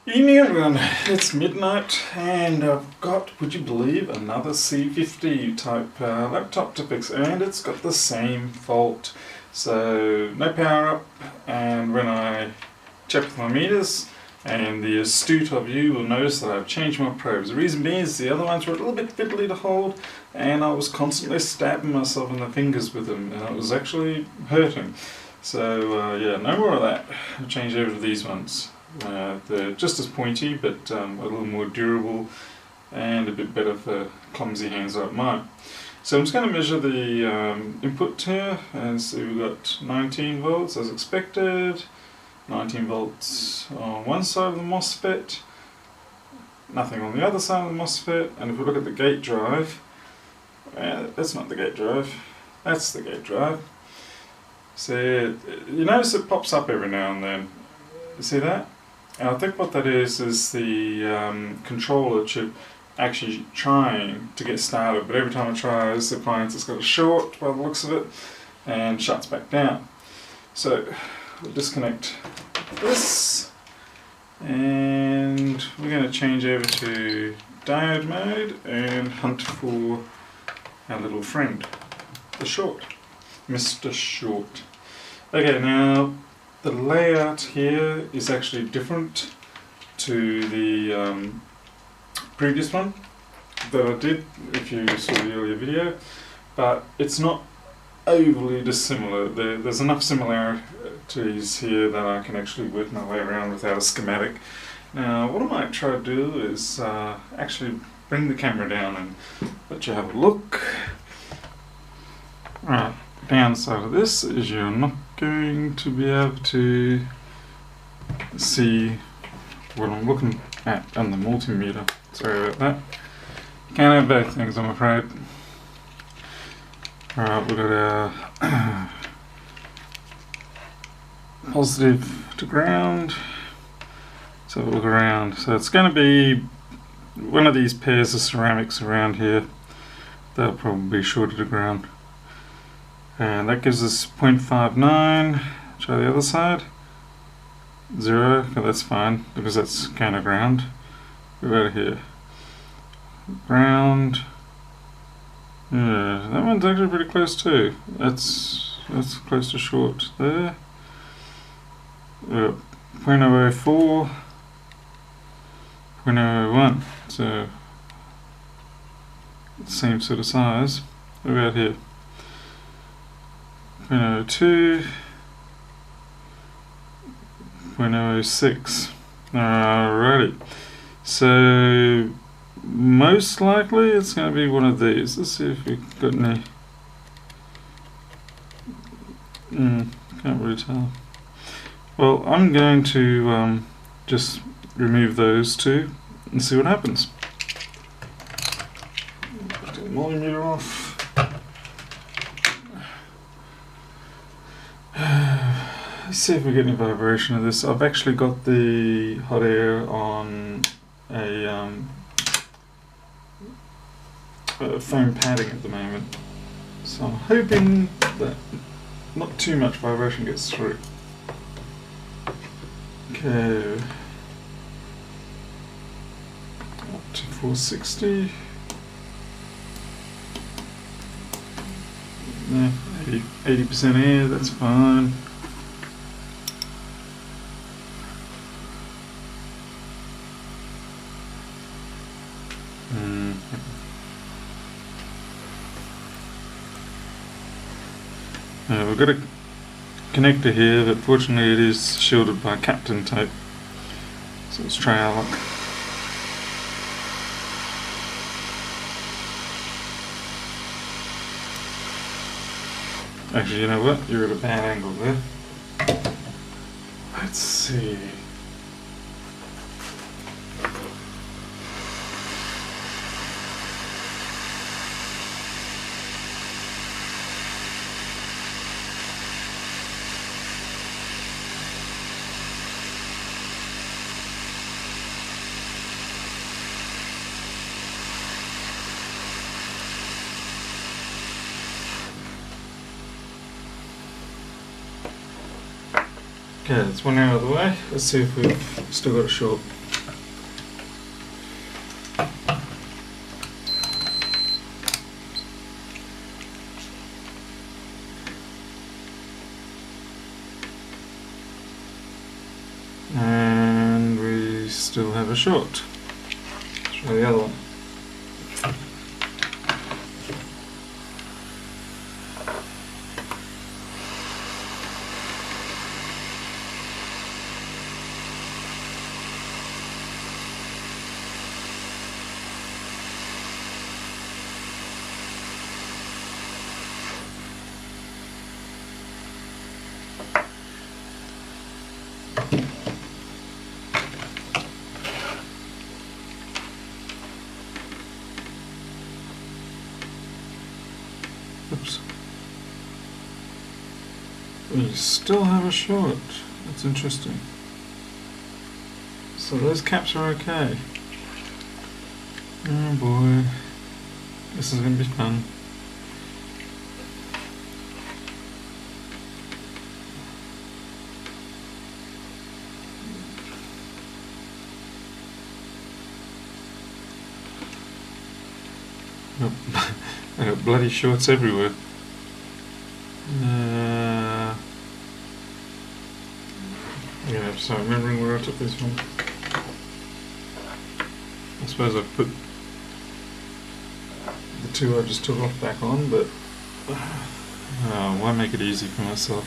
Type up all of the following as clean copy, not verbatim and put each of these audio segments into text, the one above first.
Evening everyone, it's midnight and I've got, would you believe, another C50 type laptop to fix, and it's got the same fault. So no power up, and when I check with my meters, and the astute of you will notice that I've changed my probes. The reason being is the other ones were a little bit fiddly to hold, and I was constantly stabbing myself in the fingers with them, and it was actually hurting. So yeah, no more of that. I've changed over to these ones. They're just as pointy, but a little more durable and a bit better for clumsy hands like mine. So I'm just going to measure the input here, and so we've got 19 volts as expected, 19 volts on one side of the MOSFET, nothing on the other side of the MOSFET, and if we look at the gate drive, that's not the gate drive, that's the gate drive. So you notice it pops up every now and then. You see that? And I think what that is the controller chip actually trying to get started, but every time it tries the appliance it's got a short by the looks of it and shuts back down. So we'll disconnect this and we're going to change over to diode mode and hunt for our little friend, the short, Mr. Short. Okay, now the layout here is actually different to the previous one that I did, if you saw the earlier video, but it's not overly dissimilar. There's enough similarities here that I can actually work my way around without a schematic. Now what I might try to do is actually bring the camera down and let you have a look. Right. Downside of this is you're not going to be able to see what I'm looking at on the multimeter. Sorry about that. You can't have both things, I'm afraid. Alright, we've got our positive to ground. So we'll look around. So it's going to be one of these pairs of ceramics around here. They'll probably be shorter to ground. And that gives us 0.59, try the other side, 0, okay, that's fine, because that's kind of ground. We're out here, ground, yeah, that one's actually pretty close too, that's close to short there, 0.004, 0.001, so same sort of size. We're out here. 0.02, 0.06. Alrighty. So most likely it's going to be one of these. Let's see if we've got any. Can't really tell. Well, I'm going to just remove those two and see what happens. Take the multimeter off. Let's see if we get any vibration of this. I've actually got the hot air on a foam padding at the moment, so I'm hoping that not too much vibration gets through. Okay, up to 460. Yeah, 80% air, that's fine. We've got a connector here, but fortunately it is shielded by Captain tape. So let's try our luck. Actually, you know what? You're at a bad angle there. Let's see. Okay, that's one out of the way. Let's see if we've still got a short. still have a short. Let's try the other one. Oops. We still have a short. That's interesting. So those caps are okay. Oh boy. This is going to be fun. Nope. I got bloody shorts everywhere. I'm gonna have to start remembering where I took this from. I suppose I've put the two I just took off back on, but why make it easy for myself?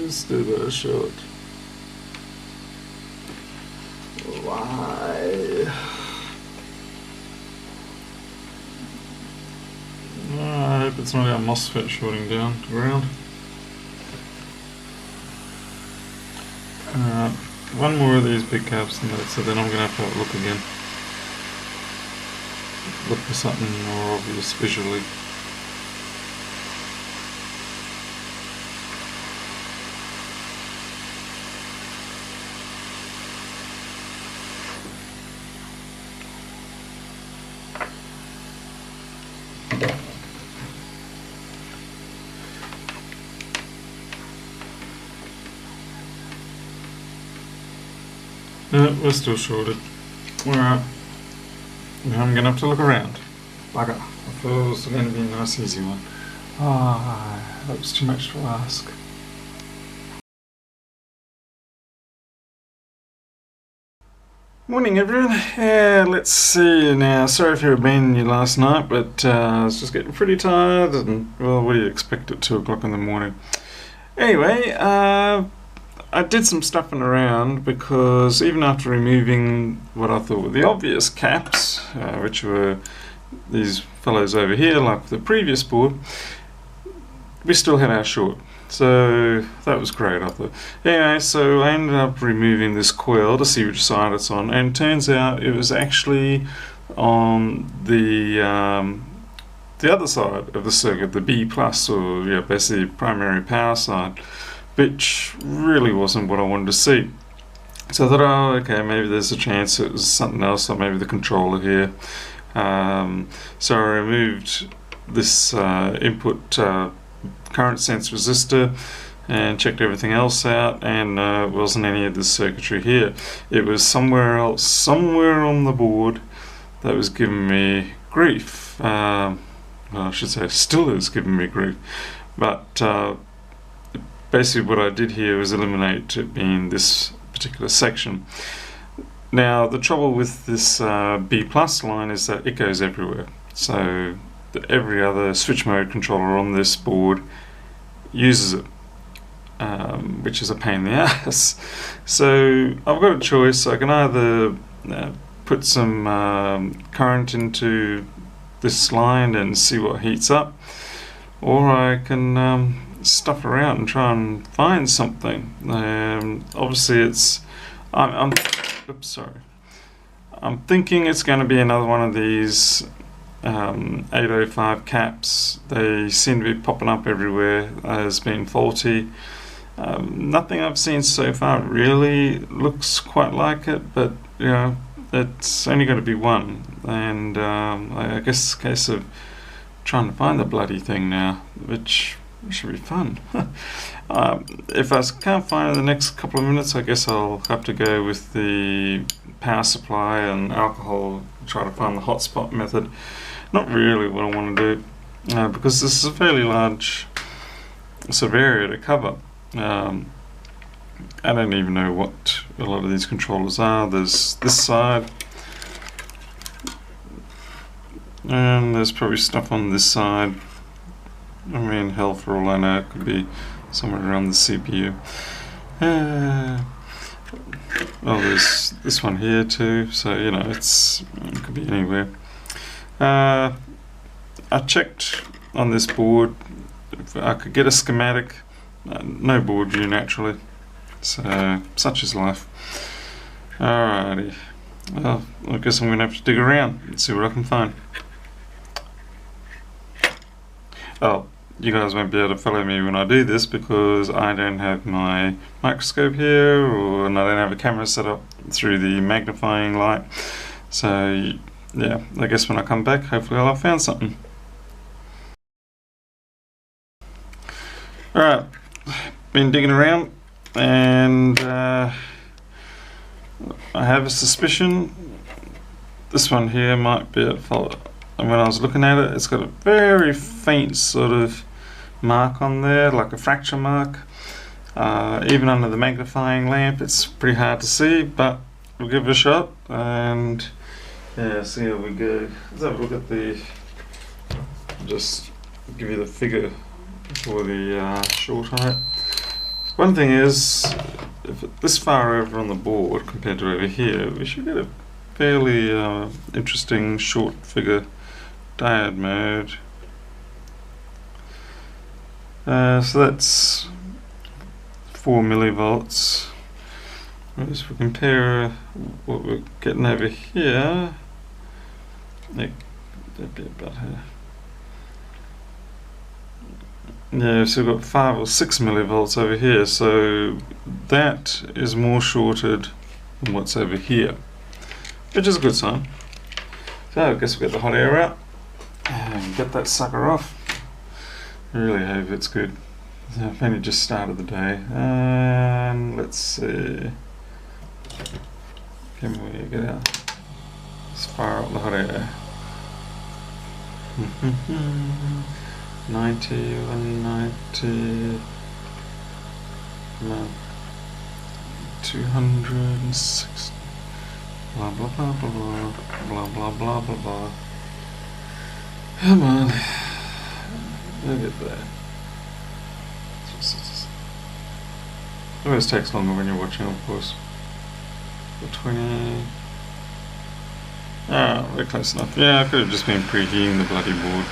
Still got a short. Why? I hope it's not our MOSFET shorting down to ground. One more of these big caps and so then I'm going to have to look again. Look for something more obvious visually. We're still shorted. Alright. Now I'm going to have to look around. Bugger. I thought it was going to be a nice easy one. That was too much to ask. Morning everyone. Let's see now. Sorry if you were being here last night, but I was just getting pretty tired and, well, what do you expect at 2 o'clock in the morning? Anyway, I did some stuffing around because even after removing what I thought were the obvious caps, which were these fellows over here like the previous board, we still had our short. So that was great, I thought. Anyway, so I ended up removing this coil to see which side it's on, and it turns out it was actually on the other side of the circuit, the B+, or basically primary power side, which really wasn't what I wanted to see. So I thought, oh, okay, maybe there's a chance it was something else, or maybe the controller here. So I removed this input current sense resistor and checked everything else out, and it wasn't any of this circuitry here. It was somewhere else, somewhere on the board, that was giving me grief. Well, I should say still is giving me grief. But basically what I did here was eliminate it being this particular section. Now the trouble with this B+ line is that it goes everywhere. So every other switch mode controller on this board uses it, which is a pain in the ass. So I've got a choice. I can either put some current into this line and see what heats up, or I can stuff around and try and find something. Obviously it's oops, sorry. I'm thinking it's going to be another one of these 805 caps. They seem to be popping up everywhere as being faulty. Nothing I've seen so far really looks quite like it, but you know, it's only going to be one, and I guess it's a case of trying to find the bloody thing now, which should be fun. If I can't find it in the next couple of minutes, I guess I'll have to go with the power supply and alcohol, try to find the hotspot method. Not really what I want to do, because this is a fairly large sort of area to cover. I don't even know what a lot of these controllers are. There's this side, and there's probably stuff on this side. I mean, hell, for all I know, it could be somewhere around the CPU. Well, there's this one here too, so you know, it could be anywhere. I checked on this board if I could get a schematic. No board view, naturally, so such is life. Alrighty, well, I guess I'm going to have to dig around and see what I can find. Oh, you guys won't be able to follow me when I do this because I don't have my microscope here, and I don't have a camera set up through the magnifying light. So yeah, I guess when I come back, hopefully I'll have found something. Alright, been digging around, and I have a suspicion this one here might be at fault. And when I was looking at it, it's got a very faint sort of mark on there, like a fracture mark. Even under the magnifying lamp, it's pretty hard to see, but we'll give it a shot and yeah, see how we go. Let's have a look at the, just give you the figure for the short height. One thing is, if it's this far over on the board compared to over here, we should get a fairly interesting short figure diode mode. So that's 4 millivolts. Whereas if we compare what we're getting over here, that'd be about here. Yeah, so we've got 5 or 6 millivolts over here, so that is more shorted than what's over here, which is a good sign. So I guess we'll get the hot air out and get that sucker off. I really hope it's good. I've only just started the day, and let's see. Can we get out? Let's fire up the hot air. 90 and 90. Come on. 260. Blah blah blah blah blah blah blah blah blah blah. Come on. Look at that. It always takes longer when you're watching, of course. 20. Ah, we're close enough. Yeah, I could have just been preheating the bloody board.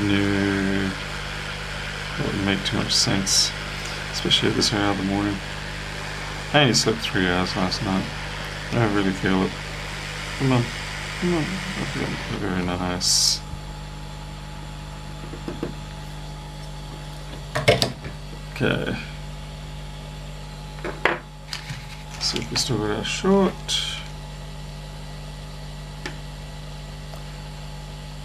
No, that wouldn't make too much sense, especially at this hour of the morning. I only slept 3 hours last night. I really feel it. Come on, come on. Very nice. Okay. So if we still got our short.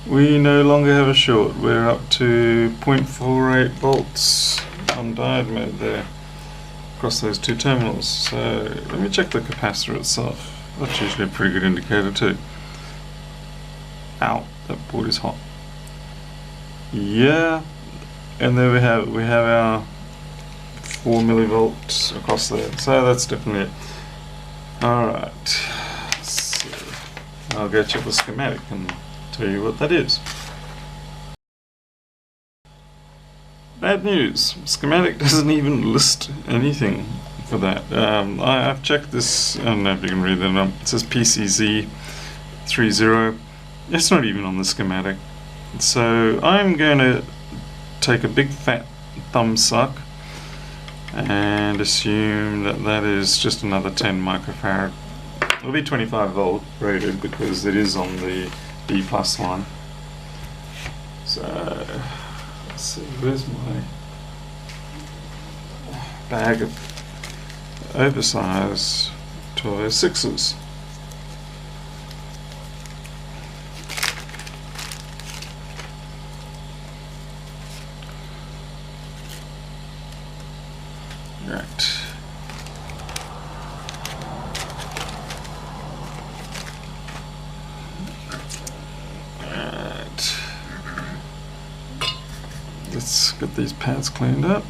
We no longer have a short. We're up to 0.48 volts on diode mode there across those two terminals. So let me check the capacitor itself. That's usually a pretty good indicator too. Ow, that board is hot. Yeah, and there we have our 4 millivolts across there. So that's definitely it. Alright, so I'll go check the schematic and tell you what that is. Bad news, schematic doesn't even list anything for that. I've checked this, I don't know if you can read that up. It says PCZ30. It's not even on the schematic. So I'm going to take a big fat thumb suck and assume that that is just another 10 microfarad. It'll be 25 volt rated because it is on the B plus line. So let's see, where's my bag of oversized 1206s? Right. Right. Let's get these pads cleaned up.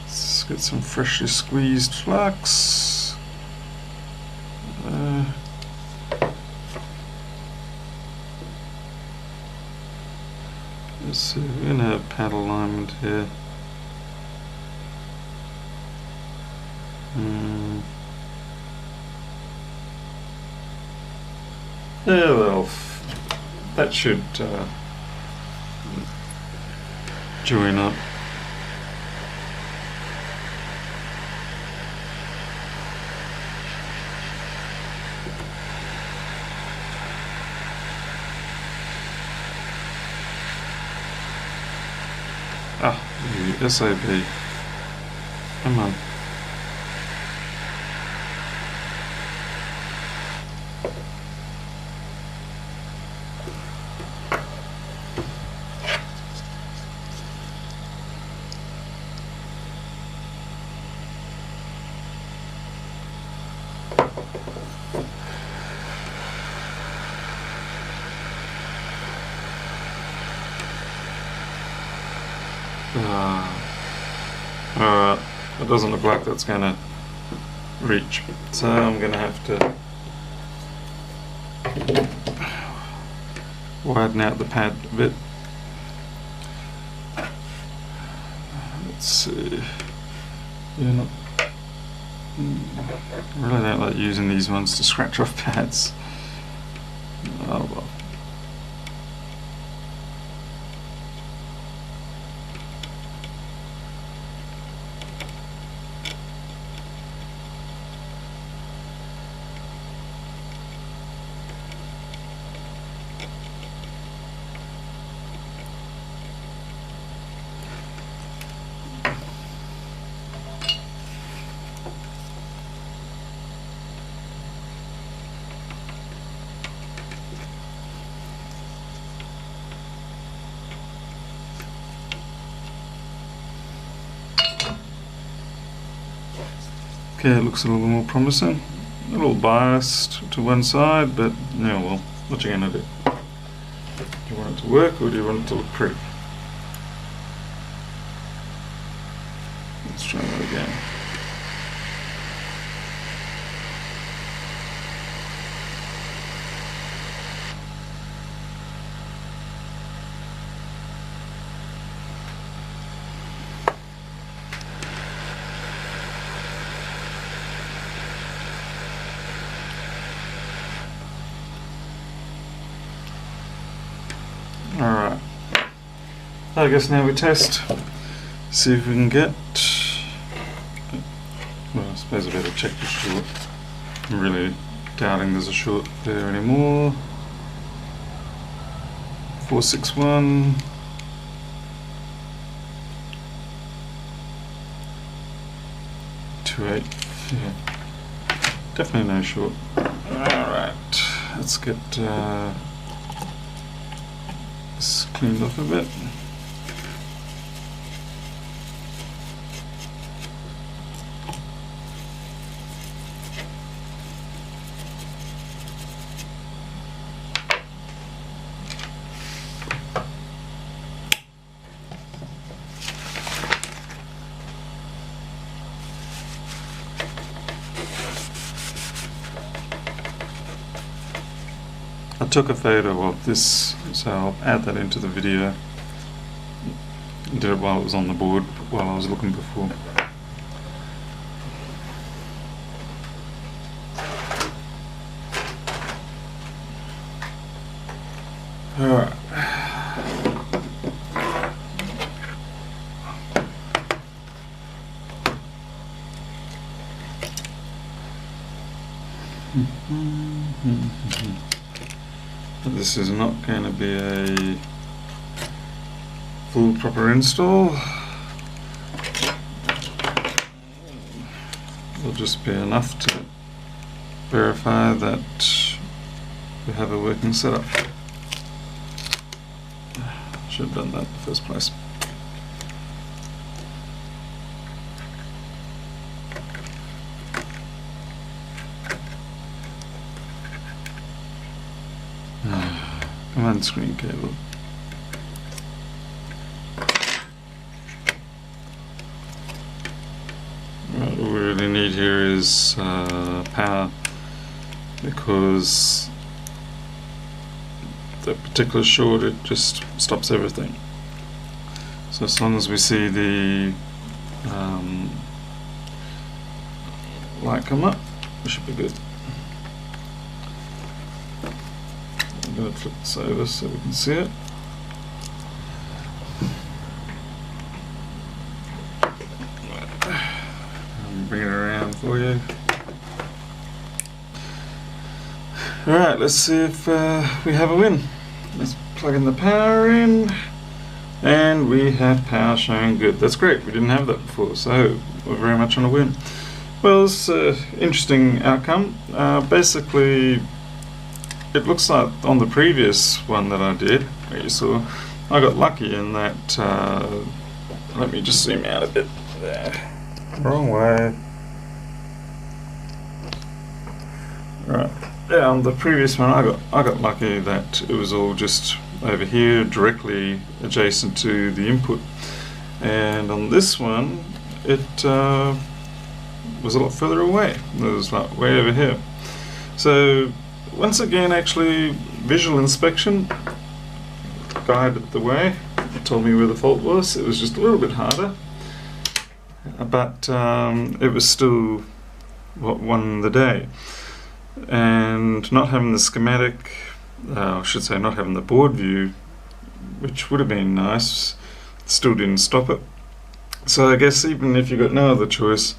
Let's get some freshly squeezed flux. So we're going to have pad alignment here. Yeah, well, that should join up. Ah, the SAB. Come on. Alright, it doesn't look like that's going to reach, so I'm going to have to widen out the pad a bit. Let's see. I really don't like using these ones to scratch off pads. Oh well. Okay, it looks a little more promising. A little biased to one side, but yeah, well, what you gonna do? Do you want it to work or do you want it to look pretty? Let's try that again. Alright, I guess now we test, see if we can get, well I suppose I better check the short. I'm really doubting there's a short there anymore. 461. Yeah, definitely no short. Alright, let's get this cleaned up a bit. I took a photo of this, so I'll add that into the video. I did it while it was on the board, while I was looking before. Alright. This is not going to be a full proper install. It'll just be enough to verify that we have a working setup. Should have done that in the first place. Command screen cable. Right, all we really need here is power, because that particular short, it just stops everything. So as long as we see the light come up, we should be good. I'm going to flip this over so we can see it. Bring it around for you. Alright, let's see if we have a win. Let's plug in the power in, and we have power showing good. That's great, we didn't have that before, so we're very much on a win. Well, it's an interesting outcome. Basically, it looks like on the previous one that I did, where you saw, I got lucky in that, let me just zoom out a bit there. Wrong way. Right. Yeah, on the previous one I got lucky that it was all just over here, directly adjacent to the input. And on this one, it was a lot further away. It was like way over here. So once again, actually, visual inspection guided the way. It told me where the fault was. It was just a little bit harder, but it was still what won the day. And not having the schematic, I should say not having the board view, which would have been nice, still didn't stop it. So I guess even if you've got no other choice,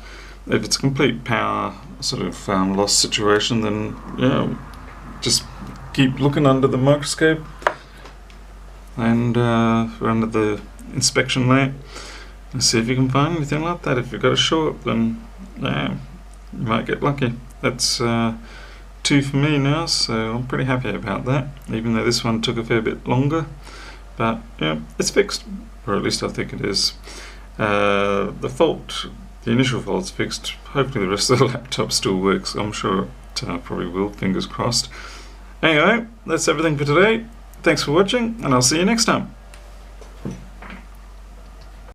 if it's a complete power sort of loss situation, then yeah, just keep looking under the microscope and under the inspection lamp and see if you can find anything like that. If you've got a short, then yeah, you might get lucky. That's 2 for me now, so I'm pretty happy about that, even though this one took a fair bit longer. But yeah, it's fixed, or at least I think it is. The fault, the initial fault's fixed. Hopefully the rest of the laptop still works. I'm sure it probably will, fingers crossed. Anyway, that's everything for today. Thanks for watching, and I'll see you next time.